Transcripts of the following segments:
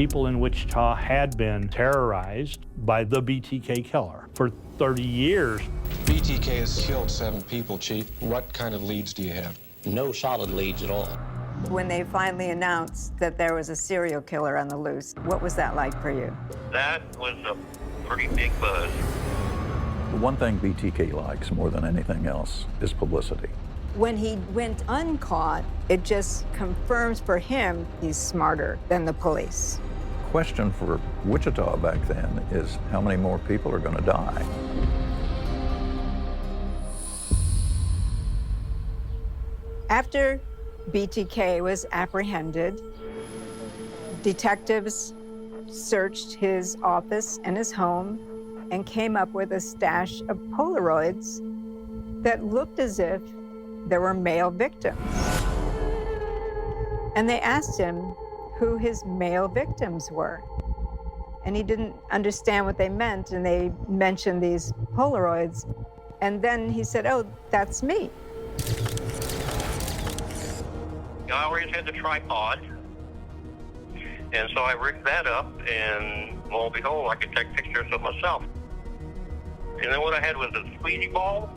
people in Wichita had been terrorized by the BTK killer for 30 years. BTK has killed 7 people, Chief. What kind of leads do you have? No solid leads at all. When they finally announced that there was a serial killer on the loose, what was that like for you? That was a pretty big buzz. The one thing BTK likes more than anything else is publicity. When he went uncaught, it just confirms for him he's smarter than the police. Question for Wichita back then is how many more people are going to die? After BTK was apprehended, detectives searched his office and his home and came up with a stash of Polaroids that looked as if there were male victims. And they asked him who his male victims were. And he didn't understand what they meant, and they mentioned these Polaroids. And then he said, "Oh, that's me." I always had the tripod, and so I rigged that up, and lo and behold, I could take pictures of myself. And then what I had was a squeegee ball,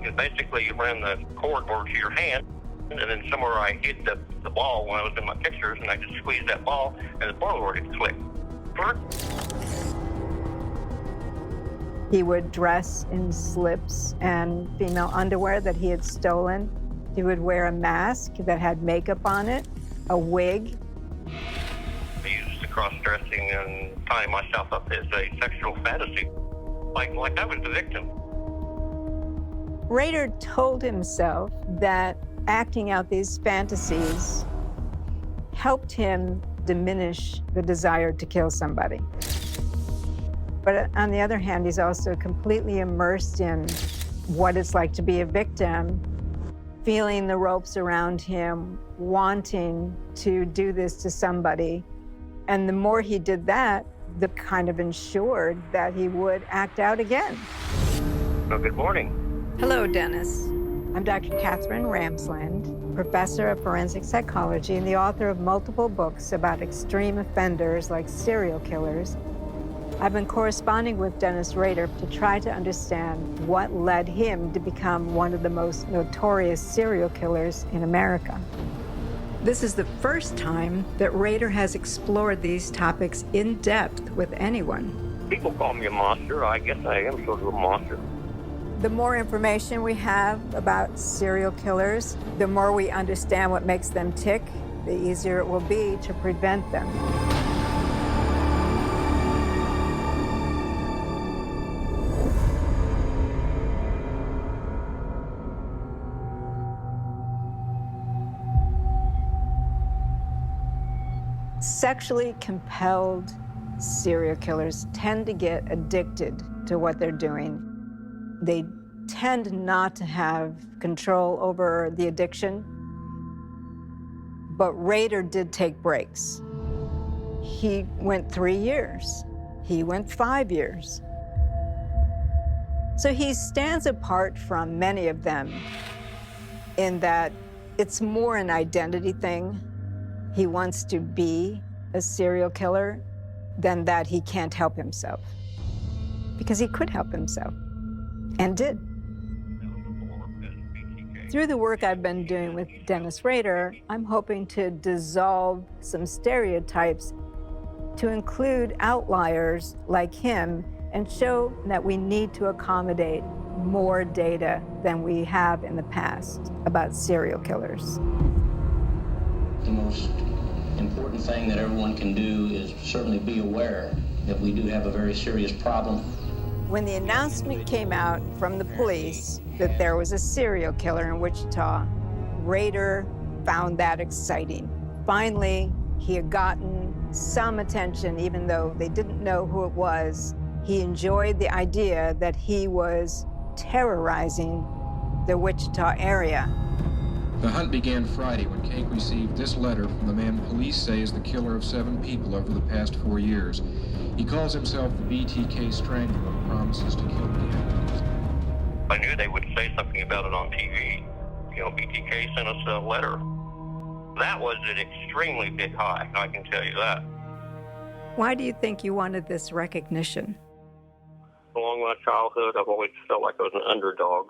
and basically you ran the cord over to your hand, and then somewhere I hid the ball when I was in my pictures, and I could squeeze that ball, and the Polaroid would click. He would dress in slips and female underwear that he had stolen. He would wear a mask that had makeup on it, a wig. I used the cross-dressing and tying myself up as a sexual fantasy, like I was the victim. Rader told himself that acting out these fantasies helped him diminish the desire to kill somebody. But on the other hand, he's also completely immersed in what it's like to be a victim, feeling the ropes around him, wanting to do this to somebody. And the more he did that, the kind of ensured that he would act out again. Well, good morning. Hello, Dennis. I'm Dr. Catherine Ramsland, professor of forensic psychology and the author of multiple books about extreme offenders like serial killers. I've been corresponding with Dennis Rader to try to understand what led him to become one of the most notorious serial killers in America. This is the first time that Rader has explored these topics in depth with anyone. People call me a monster. I guess I am sort of a monster. The more information we have about serial killers, the more we understand what makes them tick, the easier it will be to prevent them. Sexually compelled serial killers tend to get addicted to what they're doing. They tend not to have control over the addiction, but Rader did take breaks. He went 3 years. He went 5 years. So he stands apart from many of them in that it's more an identity thing. He wants to be a serial killer than that he can't help himself. Because he could help himself, and did. Through the work I've been doing with Dennis Rader, I'm hoping to dissolve some stereotypes to include outliers like him and show that we need to accommodate more data than we have in the past about serial killers. The most important thing that everyone can do is certainly be aware that we do have a very serious problem. When the announcement came out from the police that there was a serial killer in Wichita, Rader found that exciting. Finally, he had gotten some attention, even though they didn't know who it was. He enjoyed the idea that he was terrorizing the Wichita area. The hunt began Friday when Cake received this letter from the man police say is the killer of 7 people over the past 4 years. He calls himself the BTK Strangler and promises to kill the I knew they would say something about it on TV. You know, BTK sent us a letter. That was an extremely big high, I can tell you that. Why do you think you wanted this recognition? Along my childhood, I've always felt like I was an underdog.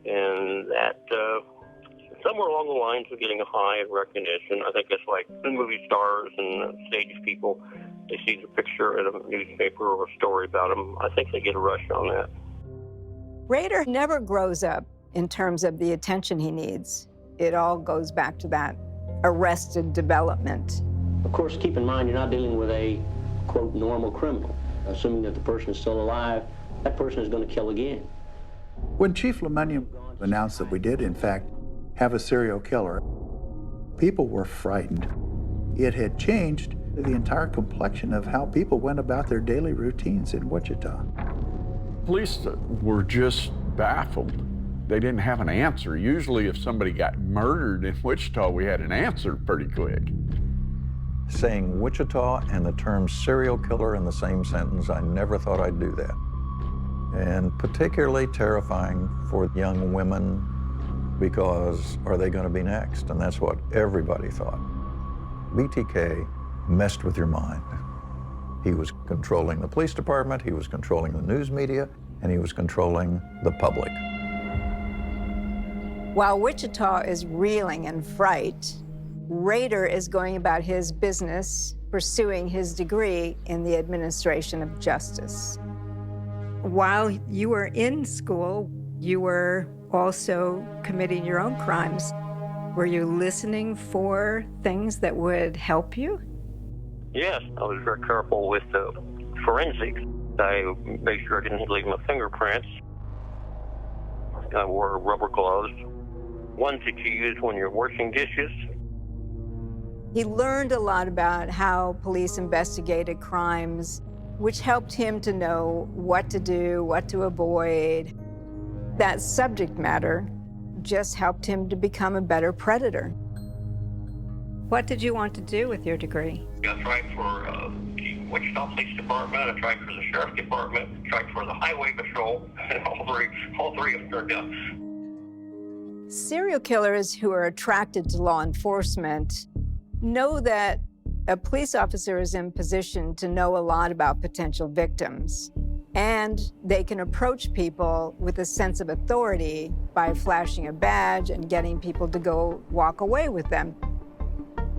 And that, somewhere along the lines of getting a high in recognition, I think it's like the movie stars and stage people, they see the picture in a newspaper or a story about them. I think they get a rush on that. Rader never grows up in terms of the attention he needs. It all goes back to that arrested development. Of course, keep in mind, you're not dealing with a, quote, normal criminal. Assuming that the person is still alive, that person is going to kill again. When Chief Lemunium announced that we did, in fact, have a serial killer, people were frightened. It had changed the entire complexion of how people went about their daily routines in Wichita. Police were just baffled. They didn't have an answer. Usually if somebody got murdered in Wichita, we had an answer pretty quick. Saying Wichita and the term serial killer in the same sentence, I never thought I'd do that. And particularly terrifying for young women because are they going to be next? And that's what everybody thought. BTK messed with your mind. He was controlling the police department, he was controlling the news media, and he was controlling the public. While Wichita is reeling in fright, Rader is going about his business, pursuing his degree in the administration of justice. While you were in school, you were also committing your own crimes. Were you listening for things that would help you? Yes, I was very careful with the forensics. I made sure I didn't leave my fingerprints. I wore rubber gloves, ones that you use when you're washing dishes. He learned a lot about how police investigated crimes, which helped him to know what to do, what to avoid. That subject matter just helped him to become a better predator. What did you want to do with your degree? I tried for the Wichita Police Department, I tried for the Sheriff's Department, I tried for the Highway Patrol, and all three have turned out. Serial killers who are attracted to law enforcement know that a police officer is in position to know a lot about potential victims, and they can approach people with a sense of authority by flashing a badge and getting people to go walk away with them.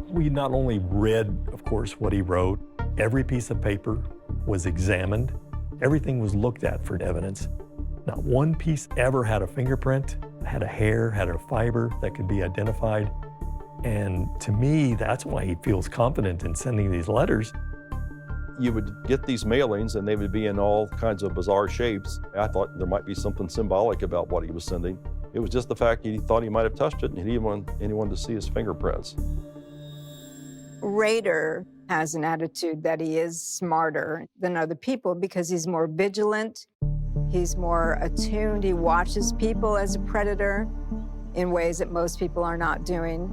We not only read, of course, what he wrote, every piece of paper was examined, everything was looked at for evidence. Not one piece ever had a fingerprint, had a hair, had a fiber that could be identified. And to me, that's why he feels confident in sending these letters. You would get these mailings and they would be in all kinds of bizarre shapes. I thought there might be something symbolic about what he was sending. It was just the fact he thought he might have touched it and he didn't want anyone to see his fingerprints. Rader has an attitude that he is smarter than other people because he's more vigilant, he's more attuned, he watches people as a predator in ways that most people are not doing.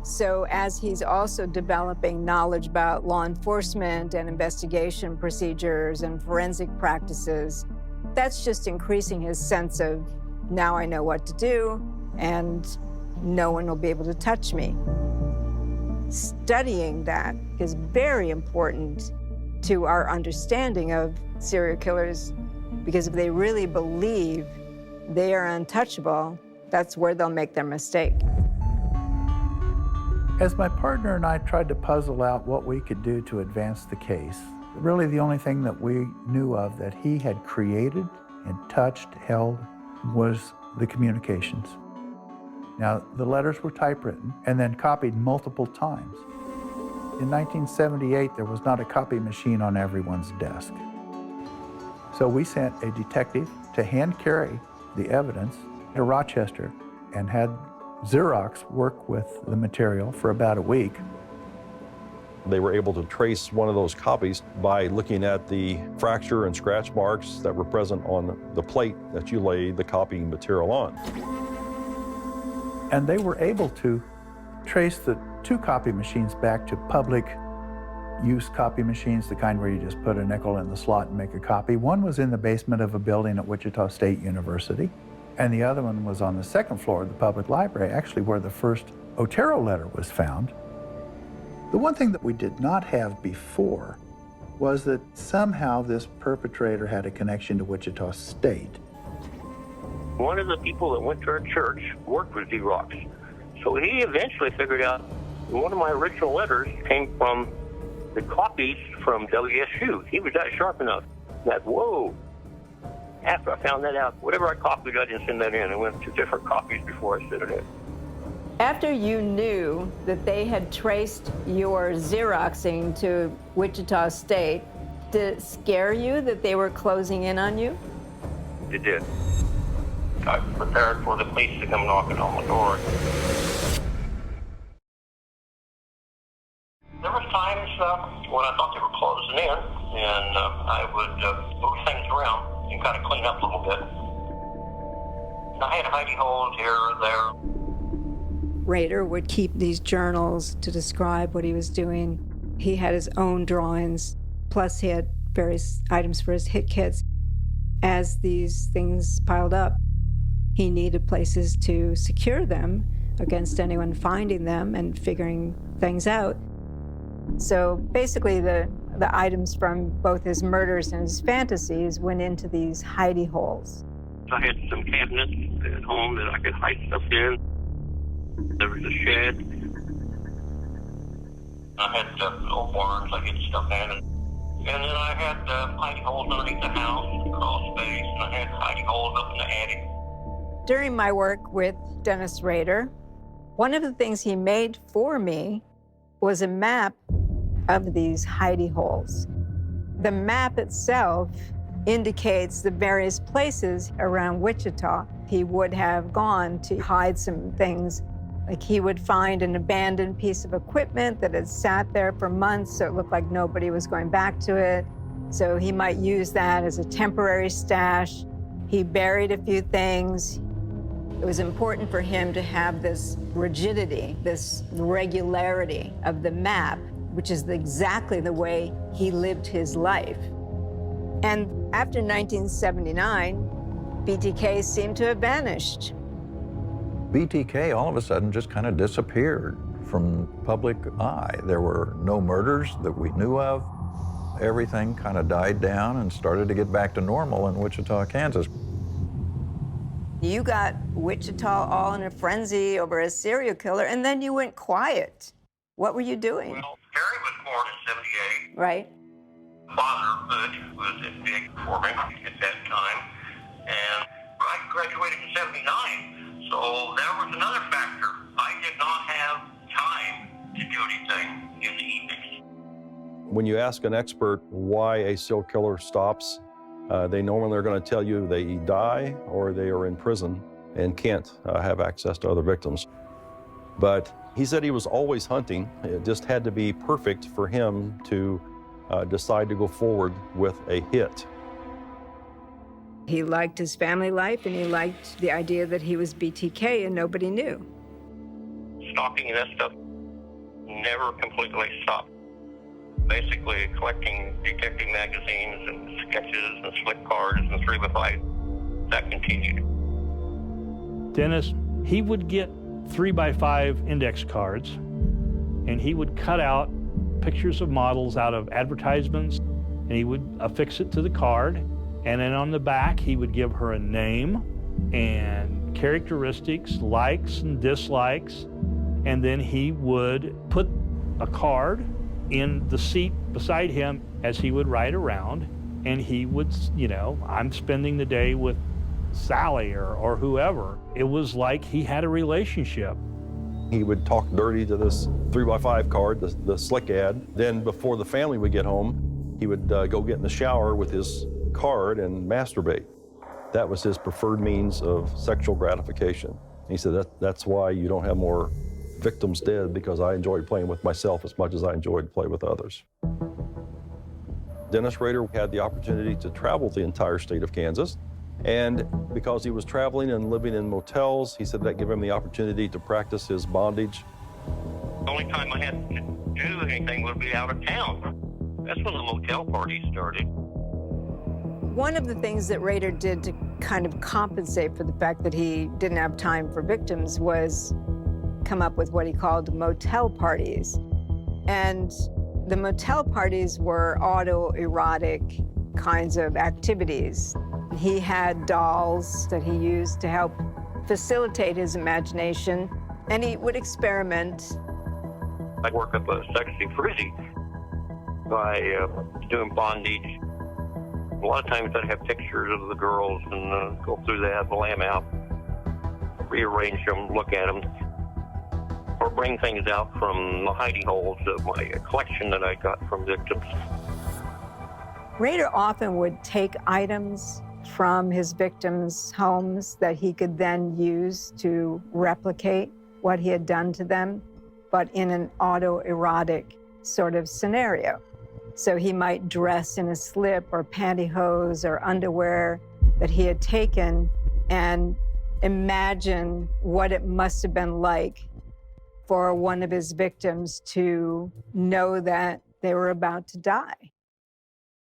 So as he's also developing knowledge about law enforcement and investigation procedures and forensic practices, that's just increasing his sense of, now I know what to do, and no one will be able to touch me. Studying that is very important to our understanding of serial killers, because if they really believe they are untouchable, that's where they'll make their mistake. As my partner and I tried to puzzle out what we could do to advance the case, really the only thing that we knew of that he had created and touched, held, was the communications. Now, the letters were typewritten and then copied multiple times. In 1978, there was not a copy machine on everyone's desk. So we sent a detective to hand carry the evidence to Rochester and had Xerox work with the material for about a week. They were able to trace one of those copies by looking at the fracture and scratch marks that were present on the plate that you laid the copying material on. And they were able to trace the two copy machines back to public use copy machines, the kind where you just put a nickel in the slot and make a copy. One was in the basement of a building at Wichita State University, and the other one was on the second floor of the public library, actually where the first Otero letter was found. The one thing that we did not have before was that somehow this perpetrator had a connection to Wichita State. One of the people that went to our church worked with Xerox. So he eventually figured out one of my original letters came from the copies from WSU. He was that sharp enough that, whoa. After I found that out, whatever I copied, I didn't send that in. I went to different copies before I sent it in. After you knew that they had traced your Xeroxing to Wichita State, did it scare you that they were closing in on you? It did. I was prepared for the police to come knocking on the door. There was times when I thought they were closing in, and I would move things around and kind of clean up a little bit. And I had hidey holes here or there. Rader would keep these journals to describe what he was doing. He had his own drawings, plus he had various items for his hit kits. As these things piled up, he needed places to secure them against anyone finding them and figuring things out. So basically the items from both his murders and his fantasies went into these hidey holes. I had some cabinets at home that I could hide stuff in. There was a shed. I had old barns I hid stuff in. And then I had hidey holes underneath the house, crawl space, and I had hidey holes up in the attic. During my work with Dennis Rader, one of the things he made for me was a map of these hidey holes. The map itself indicates the various places around Wichita he would have gone to hide some things. Like he would find an abandoned piece of equipment that had sat there for months, so it looked like nobody was going back to it. So he might use that as a temporary stash. He buried a few things. It was important for him to have this rigidity, this regularity of the map, which is exactly the way he lived his life. And after 1979, BTK seemed to have vanished. BTK all of a sudden just kind of disappeared from public eye. There were no murders that we knew of. Everything kind of died down and started to get back to normal in Wichita, Kansas. You got Wichita all in a frenzy over a serial killer, and then you went quiet. What were you doing? Well, Harry was born in 78. Right. Fatherhood was a big for me at that time. And I graduated in 79. So there was another factor. I did not have time to do anything in the evenings. When you ask an expert why a serial killer stops, they normally are going to tell you they die or they are in prison and can't have access to other victims. But he said he was always hunting. It just had to be perfect for him to decide to go forward with a hit. He liked his family life, and he liked the idea that he was BTK and nobody knew. Stalking and that stuff never completely stopped. Basically collecting detective magazines and sketches and slick cards and 3x5, that continued. Dennis, he would get 3x5 index cards, and he would cut out pictures of models out of advertisements, and he would affix it to the card. And then on the back, he would give her a name and characteristics, likes and dislikes. And then he would put a card in the seat beside him as he would ride around. And he would, I'm spending the day with Sally or whoever. It was like he had a relationship. He would talk dirty to this 3x5 card, the slick ad. Then before the family would get home, he would go get in the shower with his card and masturbate. That was his preferred means of sexual gratification. He said that's why you don't have more victims dead, because I enjoyed playing with myself as much as I enjoyed playing with others. Dennis Rader had the opportunity to travel the entire state of Kansas, and because he was traveling and living in motels, he said that gave him the opportunity to practice his bondage. The only time I had to do anything would be out of town. That's when the motel parties started. One of the things that Rader did to kind of compensate for the fact that he didn't have time for victims was come up with what he called motel parties. And The motel parties were autoerotic kinds of activities. He had dolls that he used to help facilitate his imagination, and he would experiment. I'd work up a sexy frizzy by doing bondage. A lot of times I'd have pictures of the girls and go through that, lay them out, rearrange them, look at them, or bring things out from the hidey holes of my collection that I got from victims. Rader often would take items from his victims' homes that he could then use to replicate what he had done to them, but in an autoerotic sort of scenario. So he might dress in a slip or pantyhose or underwear that he had taken and imagine what it must have been like for one of his victims to know that they were about to die.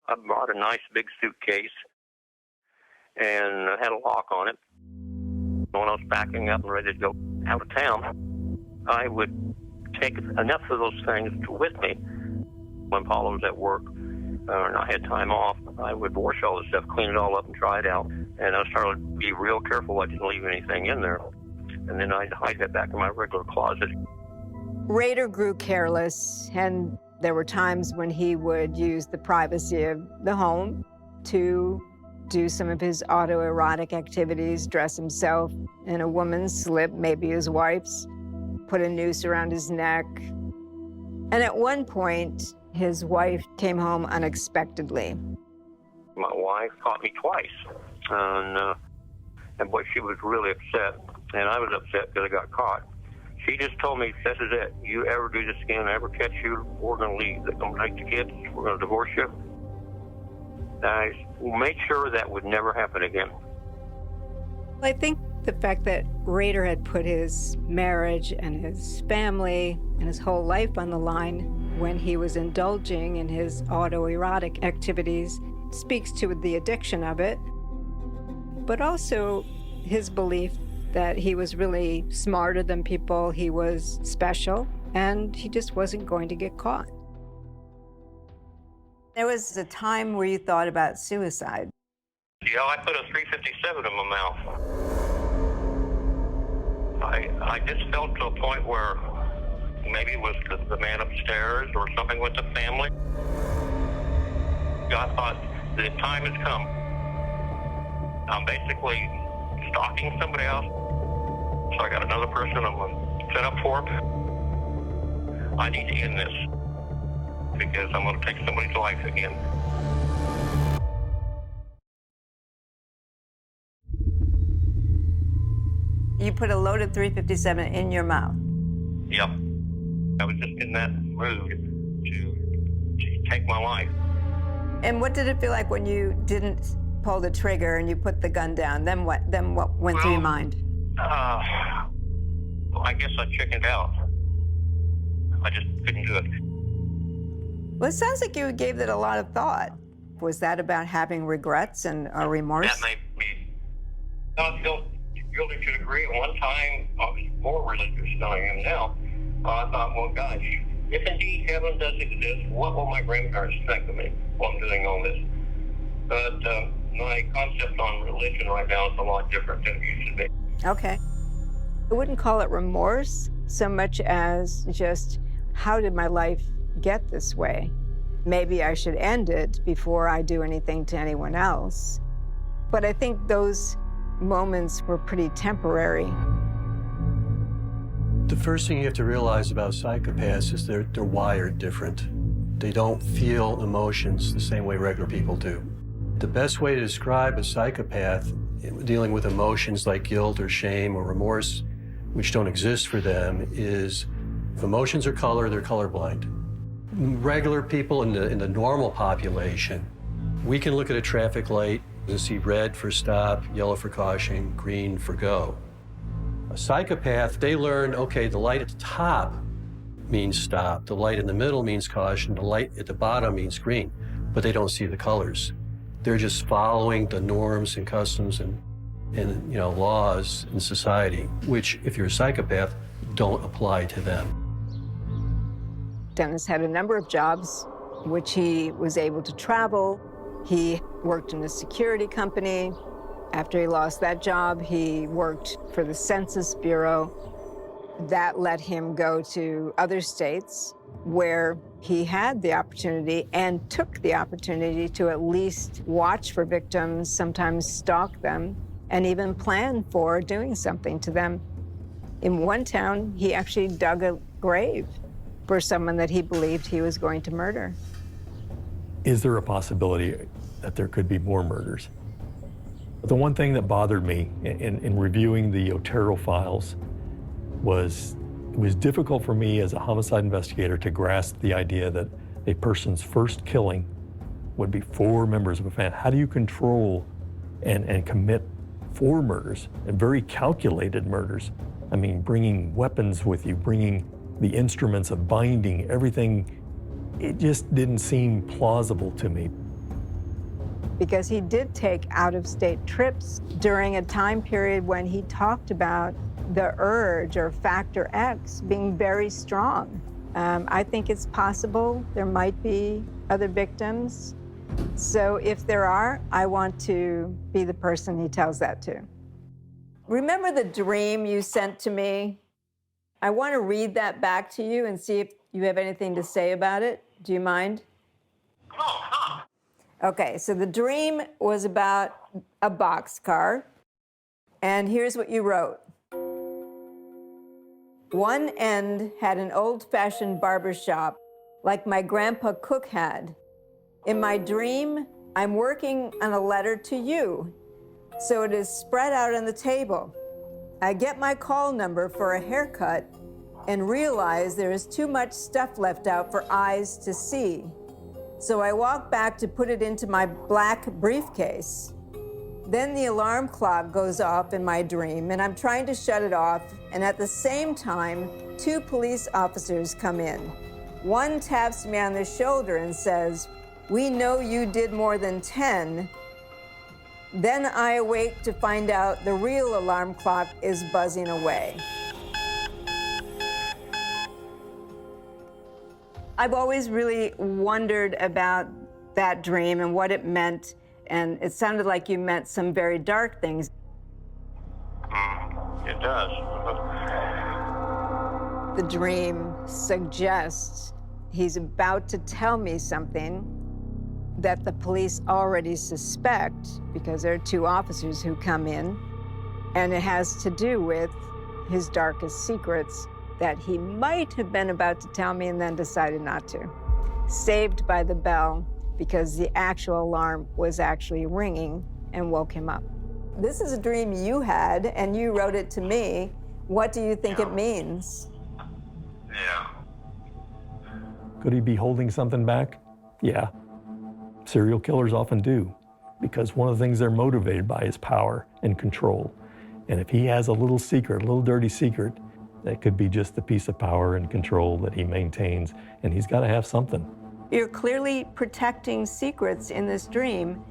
I brought a nice big suitcase and it had a lock on it. When I was packing up and ready to go out of town, I would take enough of those things with me. When Paula was at work and I had time off, I would wash all the stuff, clean it all up, and try it out. And I started to be real careful I didn't leave anything in there. And then I'd hide that back in my regular closet. Rader grew careless, and there were times when he would use the privacy of the home to do some of his autoerotic activities, dress himself in a woman's slip, maybe his wife's, put a noose around his neck. And at one point, his wife came home unexpectedly. My wife caught me twice, and boy, she was really upset, and I was upset because I got caught. She just told me, this is it. You ever do this again, I ever catch you, we're going to leave. They're going to take the kids, we're going to divorce you. I made sure that would never happen again. I think the fact that Rader had put his marriage and his family and his whole life on the line when he was indulging in his autoerotic activities speaks to the addiction of it, but also his belief that he was really smarter than people, he was special, and he just wasn't going to get caught. There was a time where you thought about suicide. Yeah, I put a 357 in my mouth. I just felt to a point where maybe it was the man upstairs or something with the family. I thought the time has come. I'm basically stalking somebody else. So I got another person I'm going to set up for. I need to end this because I'm going to take somebody's life again. You put a loaded 357 in your mouth. Yep. I was just in that mood to take my life. And what did it feel like when you didn't pull the trigger and you put the gun down? Then what went through your mind? I guess I chickened out. I just couldn't do it. Well, it sounds like you gave it a lot of thought. Was that about having regrets and remorse? That may be. I feel guilty to a degree. One time, I was more religious than I am now. I thought, well, gosh, if indeed heaven does exist, what will my grandparents think of me while I'm doing all this? But my concept on religion right now is a lot different than it used to be. Okay. I wouldn't call it remorse so much as just, how did my life get this way? Maybe I should end it before I do anything to anyone else. But I think those moments were pretty temporary. The first thing you have to realize about psychopaths is they're wired different. They don't feel emotions the same way regular people do. The best way to describe a psychopath dealing with emotions like guilt or shame or remorse, which don't exist for them, is if emotions are color, they're colorblind. Regular people in the normal population, we can look at a traffic light and see red for stop, yellow for caution, green for go. A psychopath, they learn, okay, the light at the top means stop, the light in the middle means caution, the light at the bottom means green, but they don't see the colors. They're just following the norms and customs and laws in society, which, if you're a psychopath, don't apply to them. Dennis had a number of jobs, which he was able to travel. He worked in a security company. After he lost that job, he worked for the Census Bureau. That let him go to other states where he had the opportunity and took the opportunity to at least watch for victims, sometimes stalk them, and even plan for doing something to them. In one town, he actually dug a grave for someone that he believed he was going to murder. Is there a possibility that there could be more murders? The one thing that bothered me in reviewing the Otero files was it was difficult for me as a homicide investigator to grasp the idea that a person's first killing would be 4 members of a family. How do you control and commit 4 murders, and very calculated murders? I mean, bringing weapons with you, bringing the instruments of binding, everything, it just didn't seem plausible to me. Because he did take out-of-state trips during a time period when he talked about the urge or factor X being very strong. I think it's possible there might be other victims. So if there are, I want to be the person he tells that to. Remember the dream you sent to me? I want to read that back to you and see if you have anything to say about it. Do you mind? Okay, so the dream was about a boxcar, and here's what you wrote. One end had an old-fashioned barber shop, like my grandpa Cook had. In my dream, I'm working on a letter to you, so it is spread out on the table. I get my call number for a haircut and realize there is too much stuff left out for eyes to see. So I walk back to put it into my black briefcase. Then the alarm clock goes off in my dream, and I'm trying to shut it off, and at the same time, 2 police officers come in. One taps me on the shoulder and says, "We know you did more than 10. Then I awake to find out the real alarm clock is buzzing away. I've always really wondered about that dream and what it meant, and it sounded like you meant some very dark things. It does. The dream suggests he's about to tell me something that the police already suspect, because there are 2 officers who come in, and it has to do with his darkest secrets that he might have been about to tell me and then decided not to. Saved by the bell, because the actual alarm was actually ringing and woke him up. This is a dream you had, and you wrote it to me. What do you think it means? Yeah. Could he be holding something back? Yeah. Serial killers often do, because one of the things they're motivated by is power and control. And if he has a little secret, a little dirty secret, that could be just the piece of power and control that he maintains, and he's got to have something. You're clearly protecting secrets in this dream,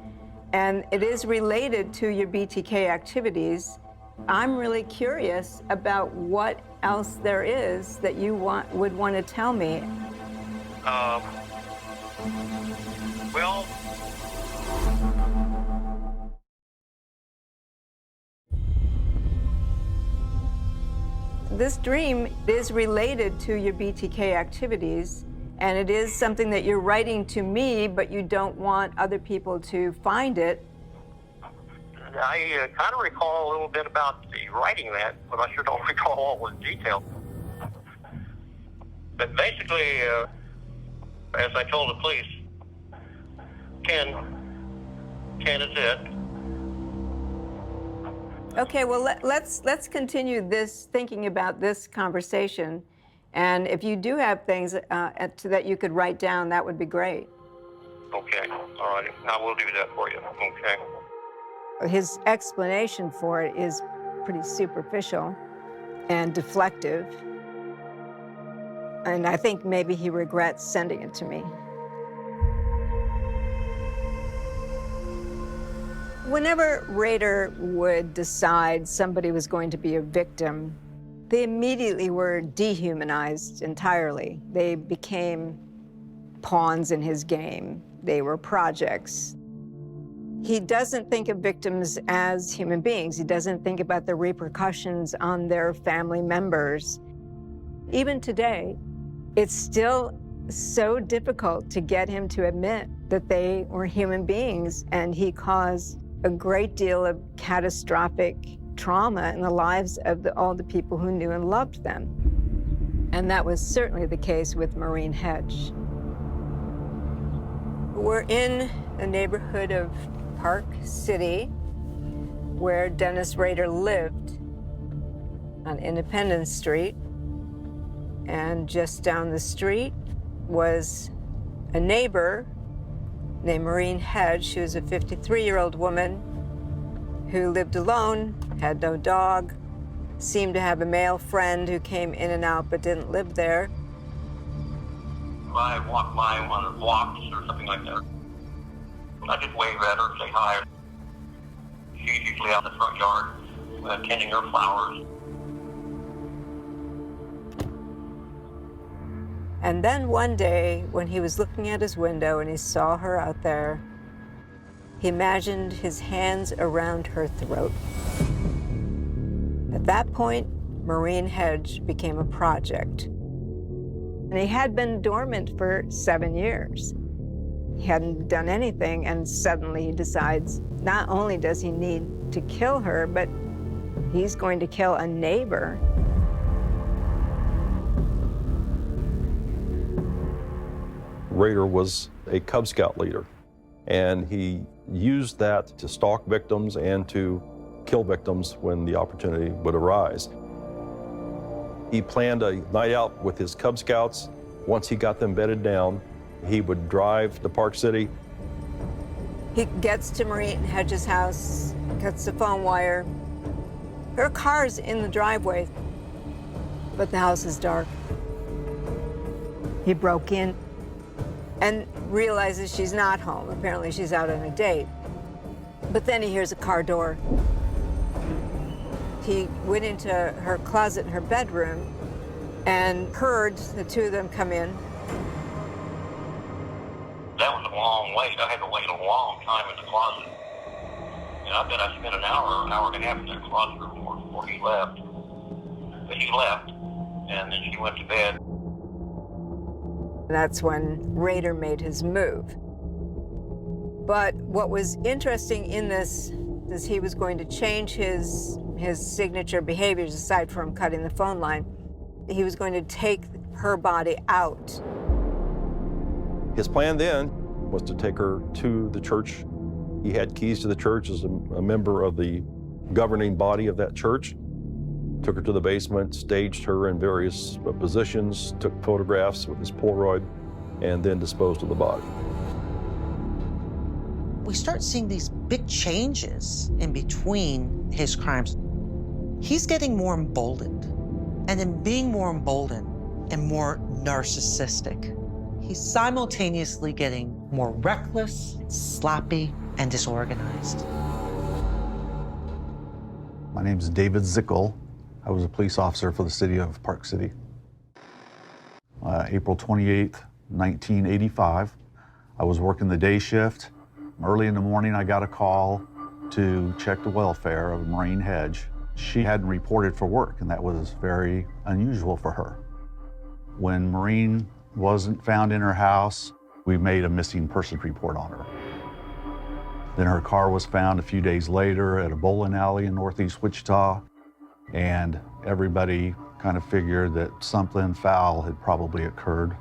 and it is related to your BTK activities. I'm really curious about what else there is that you would want to tell me. Well, this dream is related to your BTK activities, and it is something that you're writing to me, but you don't want other people to find it. I kind of recall a little bit about the writing that, but I sure don't recall all the detail. But basically, as I told the police, Ken is it. Okay, well, let's continue this, thinking about this conversation. And if you do have things that you could write down, that would be great. Okay, all righty. I will do that for you. Okay. His explanation for it is pretty superficial and deflective. And I think maybe he regrets sending it to me. Whenever Rader would decide somebody was going to be a victim, They immediately were dehumanized entirely. They became pawns in his game. They were projects. He doesn't think of victims as human beings. He doesn't think about the repercussions on their family members. Even today, it's still so difficult to get him to admit that they were human beings, and he caused a great deal of catastrophic trauma in the lives of all the people who knew and loved them. And that was certainly the case with Maureen Hedge. We're in the neighborhood of Park City, where Dennis Rader lived on Independence Street. And just down the street was a neighbor named Maureen Hedge. She was a 53-year-old woman who lived alone, had no dog, seemed to have a male friend who came in and out but didn't live there. I walk by one of the blocks or something like that. I just wave at her, say hi. She's usually out in the front yard tending her flowers. And then one day, when he was looking at his window and he saw her out there, he imagined his hands around her throat. At that point, Maureen Hedge became a project. And he had been dormant for 7 years. He hadn't done anything, and suddenly he decides not only does he need to kill her, but he's going to kill a neighbor. Rader was a Cub Scout leader, and he used that to stalk victims and to kill victims when the opportunity would arise. He planned a night out with his Cub Scouts. Once he got them bedded down, he would drive to Park City. He gets to Maureen Hedge's house, cuts the phone wire. Her car's in the driveway, but the house is dark. He broke in and realizes she's not home. Apparently she's out on a date. But then he hears a car door. He went into her closet in her bedroom and heard the two of them come in. That was a long wait. I had to wait a long time in the closet. And I bet I spent an hour and a half in that closet before he left. But he left, and then she went to bed. That's when Rader made his move. But what was interesting in this is he was going to change his signature behaviors, aside from cutting the phone line. He was going to take her body out. His plan then was to take her to the church. He had keys to the church as a member of the governing body of that church. Took her to the basement, staged her in various positions, took photographs with his Polaroid, and then disposed of the body. We start seeing these big changes in between his crimes. He's getting more emboldened, and in being more emboldened and more narcissistic, he's simultaneously getting more reckless, sloppy, and disorganized. My name is David Zickel. I was a police officer for the city of Park City. April 28th, 1985, I was working the day shift. Early in the morning, I got a call to check the welfare of Maureen Hedge. She hadn't reported for work, and that was very unusual for her. When Maureen wasn't found in her house, we made a missing persons report on her. Then her car was found a few days later at a bowling alley in Northeast Wichita, and everybody kind of figured that something foul had probably occurred.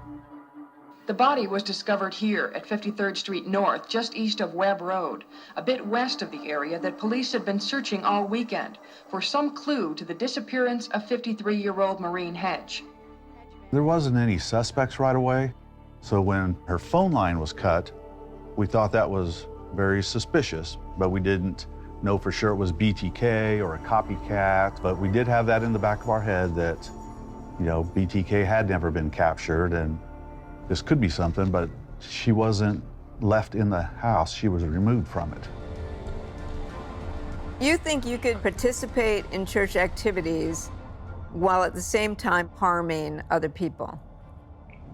The body was discovered here at 53rd Street North, just east of Webb Road, a bit west of the area that police had been searching all weekend for some clue to the disappearance of 53-year-old Maureen Hedge. There wasn't any suspects right away, so when her phone line was cut, we thought that was very suspicious, but we didn't know for sure it was BTK or a copycat, but we did have that in the back of our head that, you know, BTK had never been captured and this could be something, but she wasn't left in the house, she was removed from it. You think you could participate in church activities while at the same time harming other people.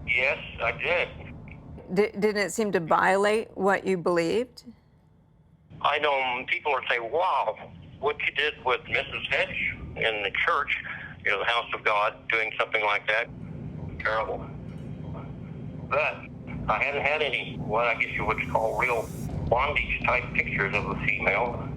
Yes, I did. Didn't it seem to violate what you believed? I know people are saying, wow, what you did with Mrs. Hedge in the church, you know, the house of God, doing something like that, terrible. But I hadn't had any, what I guess you would call real bondage-type pictures of a female.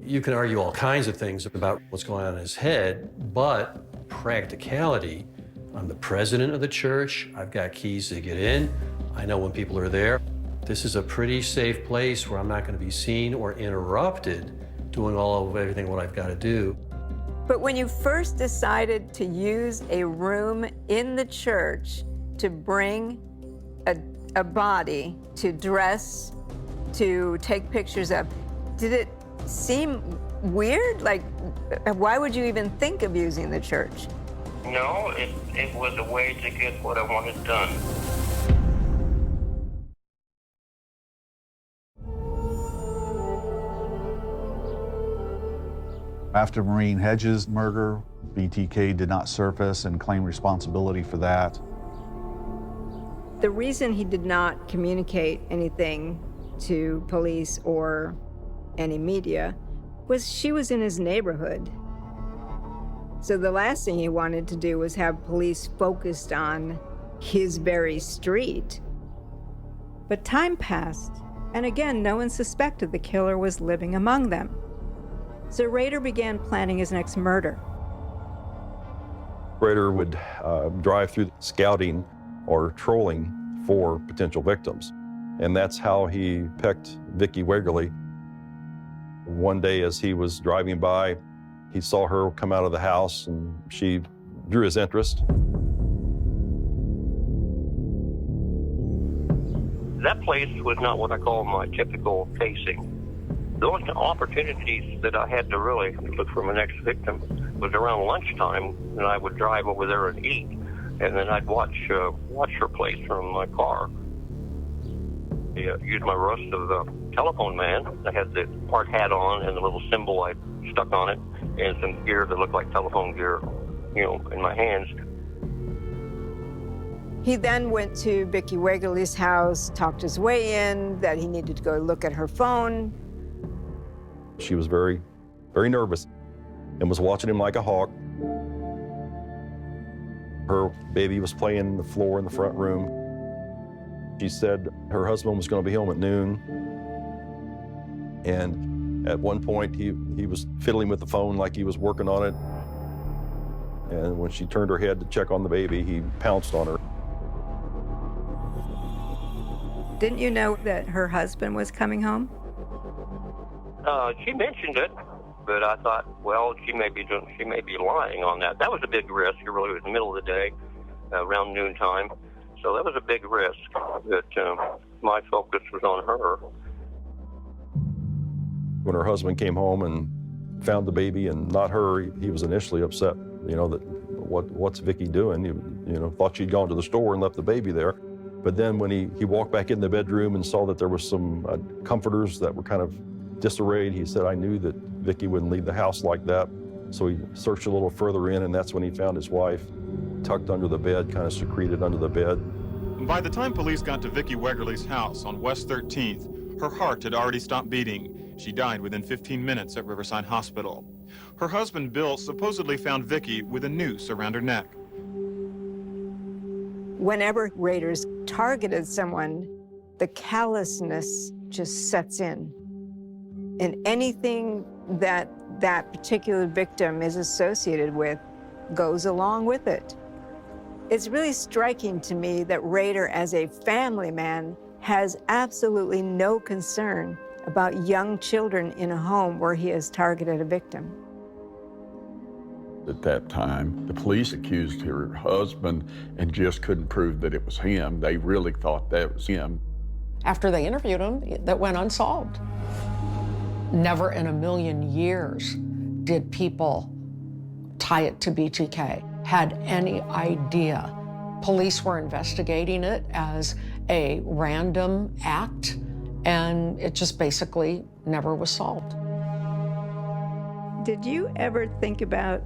You can argue all kinds of things about what's going on in his head, but practicality, I'm the president of the church, I've got keys to get in, I know when people are there. This is a pretty safe place where I'm not going to be seen or interrupted doing everything what I've got to do. But when you first decided to use a room in the church to bring a body, to dress, to take pictures of, did it seem weird? Like, why would you even think of using the church? No, it was a way to get what I wanted done. After Maureen Hedges' murder, BTK did not surface and claim responsibility for that. The reason he did not communicate anything to police or any media was she was in his neighborhood. So the last thing he wanted to do was have police focused on his very street. But time passed, and again, no one suspected the killer was living among them. So Rader began planning his next murder. Rader would drive through scouting or trolling for potential victims. And that's how he picked Vicki Wegerle. One day as he was driving by, he saw her come out of the house and she drew his interest. That place was not what I call my typical casing. The only opportunities that I had to really look for my next victim was around lunchtime, and I would drive over there and eat, and then I'd watch her place from my car. I used my rust of the telephone man. I had the hard hat on and the little symbol I stuck on it, and some gear that looked like telephone gear, you know, in my hands. He then went to Vicki Wegerle's house, talked his way in, that he needed to go look at her phone. She was very, very nervous and was watching him like a hawk. Her baby was playing on the floor in the front room. She said her husband was going to be home at noon. And at one point, he was fiddling with the phone like he was working on it. And when she turned her head to check on the baby, he pounced on her. Didn't you know that her husband was coming home? She mentioned it, but I thought, well, she may be lying on that. That was a big risk. It really was the middle of the day, around noontime. So that was a big risk that my focus was on her. When her husband came home and found the baby and not her, he was initially upset, you know, that what's Vicki doing? You know, thought she'd gone to the store and left the baby there. But then when he walked back in the bedroom and saw that there was some comforters that were kind of disarrayed, he said, I knew that Vicki wouldn't leave the house like that. So he searched a little further in, and that's when he found his wife tucked under the bed, kind of secreted under the bed. By the time police got to Vicki Wegerle's house on West 13th, her heart had already stopped beating. She died within 15 minutes at Riverside Hospital. Her husband, Bill, supposedly found Vicki with a noose around her neck. Whenever raiders targeted someone, the callousness just sets in. And anything that that particular victim is associated with goes along with it. It's really striking to me that Rader, as a family man, has absolutely no concern about young children in a home where he has targeted a victim. At that time, the police accused her husband and just couldn't prove that it was him. They really thought that was him. After they interviewed him, that went unsolved. Never in a million years did people tie it to BTK, had any idea. Police were investigating it as a random act, and it just basically never was solved. Did you ever think about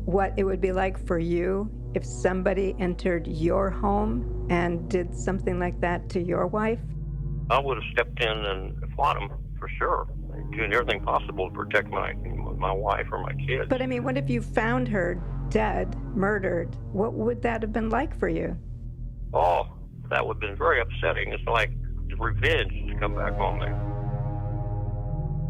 what it would be like for you if somebody entered your home and did something like that to your wife? I would have stepped in and fought him for sure, doing everything possible to protect my wife or my kids. But I mean, what if you found her dead, murdered? What would that have been like for you? Oh, that would have been very upsetting. It's like revenge to come back home there.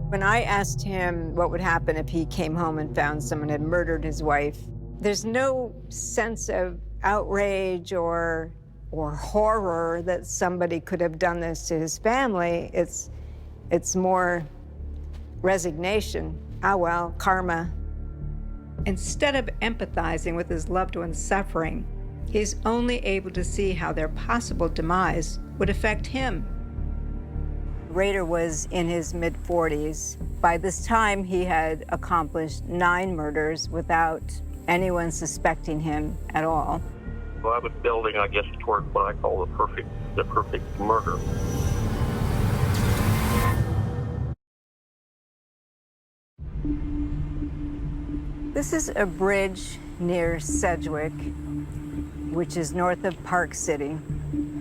When I asked him what would happen if he came home and found someone had murdered his wife, there's no sense of outrage or horror that somebody could have done this to his family. It's more resignation. Ah, well, karma. Instead of empathizing with his loved one's suffering, he's only able to see how their possible demise would affect him. Rader was in his mid-40s. By this time, he had accomplished 9 murders without anyone suspecting him at all. So I was building, I guess, toward what I call the perfect murder. This is a bridge near Sedgwick, which is north of Park City.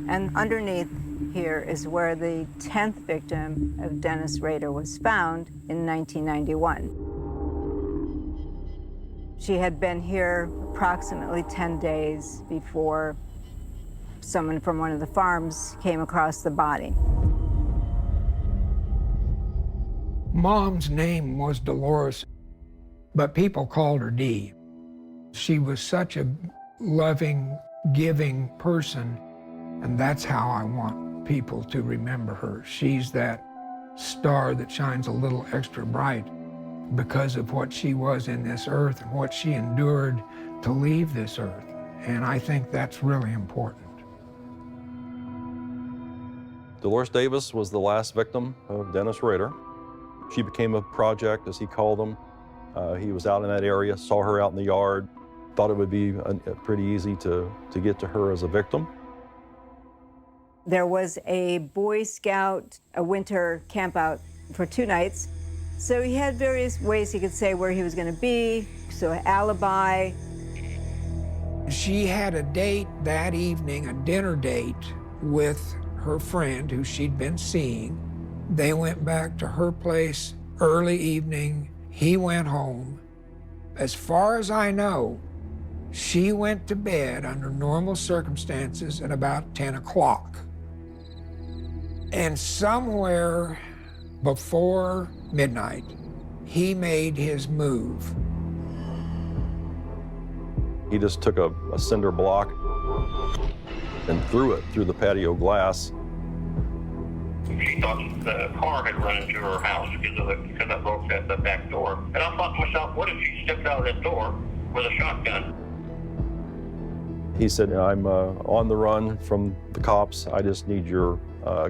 And underneath here is where the 10th victim of Dennis Rader was found in 1991. She had been here approximately 10 days before someone from one of the farms came across the body. Mom's name was Dolores, but people called her Dee. She was such a loving, giving person, and that's how I want people to remember her. She's that star that shines a little extra bright because of what she was in this earth and what she endured to leave this earth. And I think that's really important. Dolores Davis was the last victim of Dennis Rader. She became a project, as he called them. He was out in that area, saw her out in the yard, thought it would be pretty easy to get to her as a victim. There was a Boy Scout, a winter camp out for 2 nights. So he had various ways he could say where he was going to be, so an alibi. She had a date that evening, a dinner date with her friend who she'd been seeing. They went back to her place early evening. He went home. As far as I know, she went to bed under normal circumstances at about 10 o'clock. And somewhere before midnight, he made his move. He just took a cinder block and threw it through the patio glass. She thought the car had run into her house because I broke the back door. And I thought to myself, what if she stepped out of that door with a shotgun? He said, I'm on the run from the cops. I just need your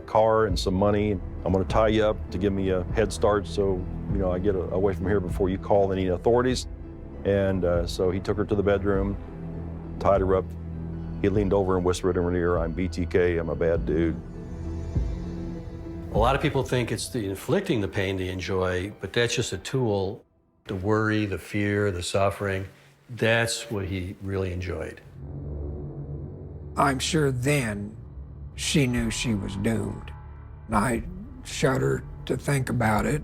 car and some money. I'm going to tie you up to give me a head start so I get away from here before you call any authorities. And so he took her to the bedroom, tied her up. He leaned over and whispered in her ear, I'm BTK, I'm a bad dude. A lot of people think it's the inflicting the pain they enjoy, but that's just a tool. The worry, the fear, the suffering, that's what he really enjoyed. I'm sure then she knew she was doomed. And I shudder to think about it.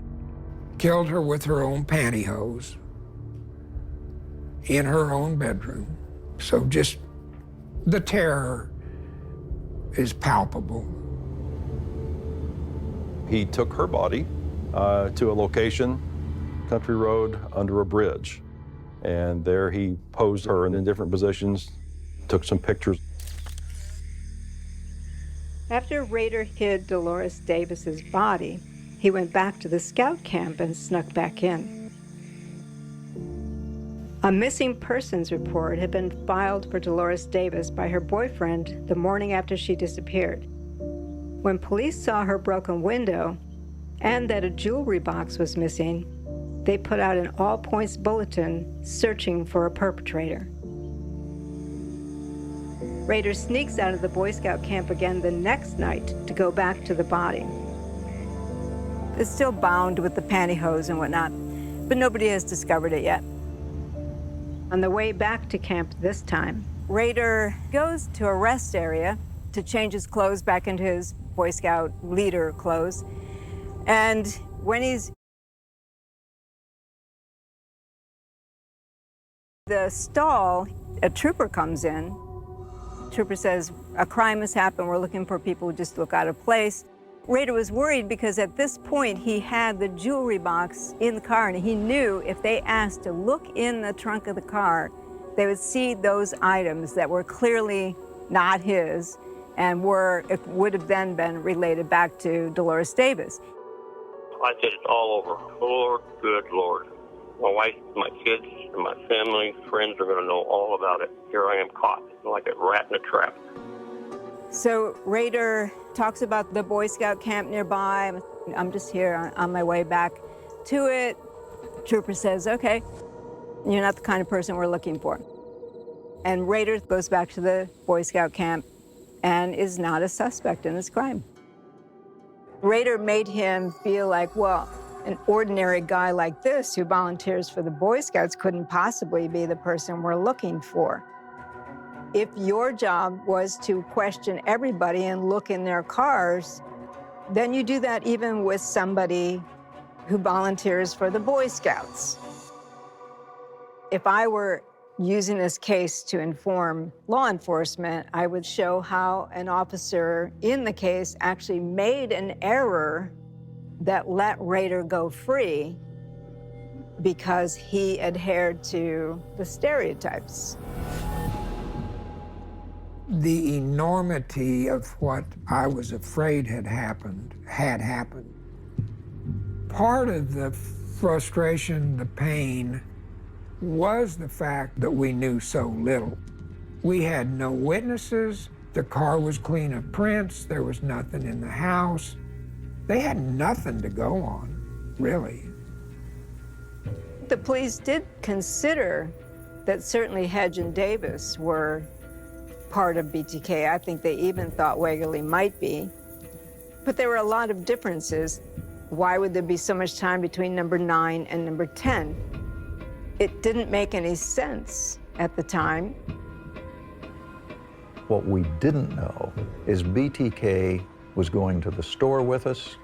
Killed her with her own pantyhose in her own bedroom. So just the terror is palpable. He took her body to a location, country road, under a bridge. And there he posed her in different positions, took some pictures. After Rader hid Dolores Davis's body, he went back to the scout camp and snuck back in. A missing persons report had been filed for Dolores Davis by her boyfriend the morning after she disappeared. When police saw her broken window and that a jewelry box was missing, they put out an all-points bulletin searching for a perpetrator. Rader sneaks out of the Boy Scout camp again the next night to go back to the body. It's still bound with the pantyhose and whatnot, but nobody has discovered it yet. On the way back to camp this time, Rader goes to a rest area to change his clothes back into his Boy Scout leader clothes. And when he's the stall, a trooper comes in. Trooper says, a crime has happened. We're looking for people who just look out of place. Rader was worried because at this point he had the jewelry box in the car, and he knew if they asked to look in the trunk of the car, they would see those items that were clearly not his and it would have then been related back to Dolores Davis. I said it's all over. Lord, good Lord. My wife, my kids, and my family, friends are going to know all about it. Here I am caught like a rat in a trap. So Rader talks about the Boy Scout camp nearby. I'm just here on my way back to it. Trooper says, okay, you're not the kind of person we're looking for. And Rader goes back to the Boy Scout camp and is not a suspect in this crime. Rader made him feel like, well, an ordinary guy like this who volunteers for the Boy Scouts couldn't possibly be the person we're looking for. If your job was to question everybody and look in their cars, then you do that even with somebody who volunteers for the Boy Scouts. If I were using this case to inform law enforcement, I would show how an officer in the case actually made an error that let Rader go free because he adhered to the stereotypes. The enormity of what I was afraid had happened. Part of the frustration, the pain, was the fact that we knew so little. We had no witnesses. The car was clean of prints. There was nothing in the house. They had nothing to go on, really. The police did consider that certainly Hedge and Davis were part of BTK. I think they even thought Wegerle might be. But there were a lot of differences. Why would there be so much time between number 9 and number 10? It didn't make any sense at the time. What we didn't know is BTK was going to the store with us.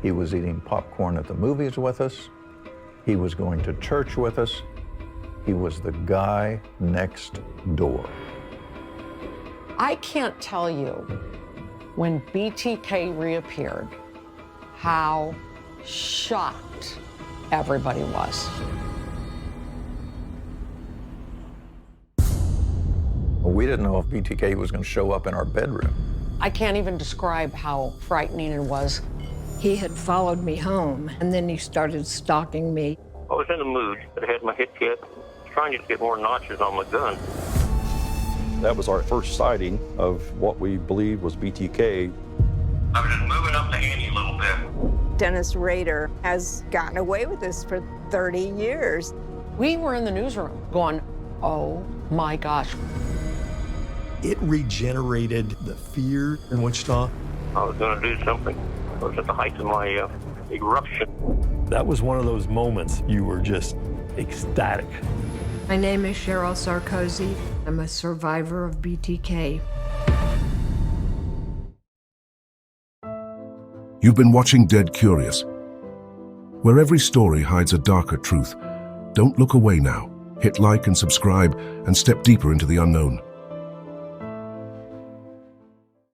He was eating popcorn at the movies with us. He was going to church with us. He was the guy next door. I can't tell you when BTK reappeared how shocked everybody was. We didn't know if BTK was going to show up in our bedroom. I can't even describe how frightening it was. He had followed me home, and then he started stalking me. I was in the mood. I had my hit kit, trying to get more notches on my gun. That was our first sighting of what we believed was BTK. I was just moving up the ante a little bit. Dennis Rader has gotten away with this for 30 years. We were in the newsroom going, oh my gosh. It regenerated the fear in Wichita. I was going to do something. I was at the height of my eruption. That was one of those moments you were just ecstatic. My name is Cheryl Sarkozy. I'm a survivor of BTK. You've been watching Dead Curious, where every story hides a darker truth. Don't look away now. Hit like and subscribe and step deeper into the unknown.